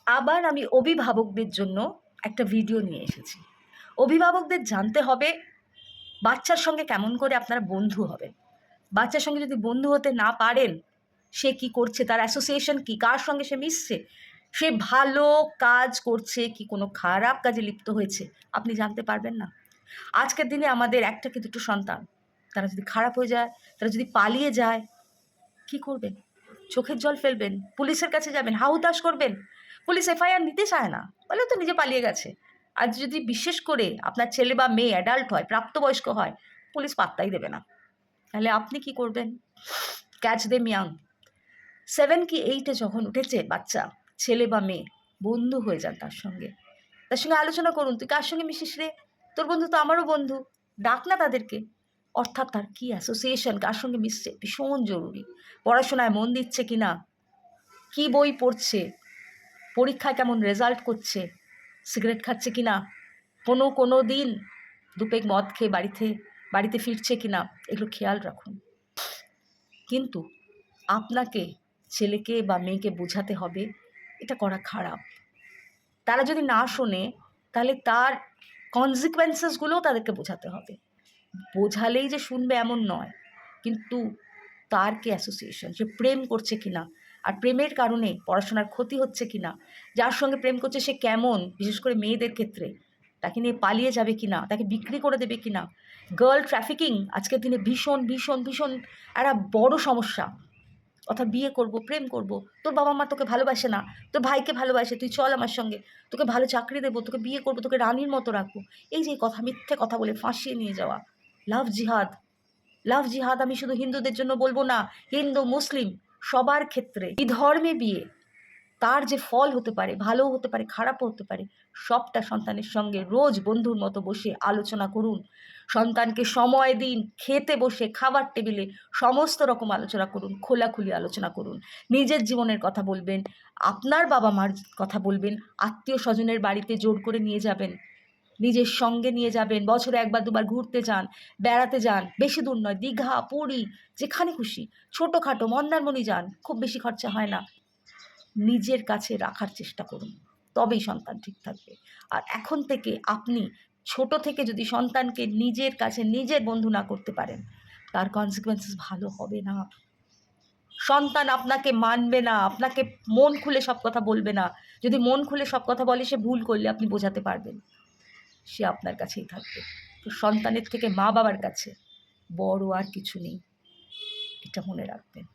আবার আমি অভিভাবকদের জন্য একটা ভিডিও নিয়ে এসেছি। অভিভাবকদের জানতে হবে বাচ্চার সঙ্গে কেমন করে আপনারা বন্ধু হবেন। বাচ্চার সঙ্গে যদি বন্ধু হতে না পারেন, সে কি করছে, তার অ্যাসোসিয়েশন কি, কার সঙ্গে সে মিশছে, সে ভালো কাজ করছে কি কোনো খারাপ কাজে লিপ্ত হয়েছে, আপনি জানতে পারবেন না। আজকের দিনে আমাদের একটা কি দুটো সন্তান, তারা যদি খারাপ হয়ে যায়, তারা যদি পালিয়ে যায়, কি করবেন? চোখের জল ফেলবেন, পুলিশের কাছে যাবেন, হাহুতাশ করবেন, পুলিশ এফআইআর নিতে চায় না, বলে তো নিজে পালিয়ে গেছে। আর যদি বিশেষ করে আপনার ছেলে বা মেয়ে অ্যাডাল্ট হয়, প্রাপ্তবয়স্ক হয়, পুলিশ পাত্তাই দেবে না। তাহলে আপনি কি করবেন? Catch them young. 7 কি 8-এ যখন উঠেছে বাচ্চা, ছেলে বা মেয়ে, বন্ধু হয়ে যান তার সঙ্গে। তার সঙ্গে আলোচনা করুন, তুই কার সঙ্গে মিশিস রে? তোর বন্ধু তো আমারও বন্ধু, ডাক না তাদেরকে। অর্থাৎ তার কি অ্যাসোসিয়েশন, কার সঙ্গে মিশছে, ভীষণ জরুরি। পড়াশোনায় মন দিচ্ছে কি না, কী বই পড়ছে, পরীক্ষায় কেমন রেজাল্ট করছে, সিগারেট খাচ্ছে কি না, কোনো দিন দুপেগ মদ খেয়ে বাড়িতে ফিরছে কি না, এগুলো খেয়াল রাখুন। কিন্তু আপনাকে ছেলেকে বা মেয়েকে বোঝাতে হবে এটা করা খারাপ। তারা যদি না শোনে, তাহলে তার কনসিকুয়েন্সেসগুলোও তাদেরকে বোঝাতে হবে। বোঝালেই যে শুনবে এমন নয়, কিন্তু তার কি অ্যাসোসিয়েশন, সে প্রেম করছে কি না, আর প্রেমের কারণে পড়াশোনার ক্ষতি হচ্ছে কি না, যার সঙ্গে প্রেম করছে সে কেমন, বিশেষ করে মেয়েদের ক্ষেত্রে, তাকে নিয়ে পালিয়ে যাবে কি না, তাকে বিক্রি করে দেবে কি না। গার্ল ট্রাফিকিং আজকের দিনে ভীষণ ভীষণ ভীষণ একটা বড় সমস্যা। অর্থাৎ বিয়ে করব, প্রেম করব, তোর বাবা মা তোকে ভালোবাসে না, তোর ভাইকে ভালোবাসে, তুই চল আমার সঙ্গে, তোকে ভালো চাকরি দেবো, তোকে বিয়ে করবো, তোকে রানীর মতো রাখবো। এই যে কথা, মিথ্যে কথা বলে ফাঁসিয়ে নিয়ে যাওয়া। লাভ জিহাদ, লাভ জিহাদ আমি শুধু হিন্দুদের জন্য বলবো না, হিন্দু মুসলিম সবার ক্ষেত্রে এই ধর্মে বিয়ে, তার যে ফল হতে পারে, ভালোও হতে পারে, খারাপও হতে পারে, সবটা সন্তানের সঙ্গে রোজ বন্ধুর মতো বসে আলোচনা করুন। সন্তানকে সময় দিন, খেতে বসে খাবার টেবিলে সমস্ত রকম আলোচনা করুন, খোলাখুলি আলোচনা করুন। নিজের জীবনের কথা বলবেন, আপনার বাবা মার কথা বলবেন, আত্মীয় স্বজনের বাড়িতে জোর করে নিয়ে যাবেন, নিজের সঙ্গে নিয়ে যাবেন, বছরে একবার দুবার ঘুরতে যান, বেড়াতে যান, বেশি দূর নয়, দীঘা, পুরী, যেখানে খুশি, ছোটোখাটো মন্দারমণি যান, খুব বেশি খরচা হয় না। নিজের কাছে রাখার চেষ্টা করুন, তবেই সন্তান ঠিক থাকবে। আর এখন থেকে আপনি ছোট থেকে যদি সন্তানকে নিজের কাছে নিজের বন্ধু না করতে পারেন, তার কনসিকুয়েন্সেস ভালো হবে না। সন্তান আপনাকে মানবে না, আপনাকে মন খুলে সব কথা বলবে না। যদি মন খুলে সব কথা বলে, সে ভুল করলে আপনি বোঝাতে পারবেন, সে আপনার কাছেই থাকবে। তো সন্তানের থেকে মা বাবার কাছে বড় আর কিছু নেই, এটা মনে রাখবেন।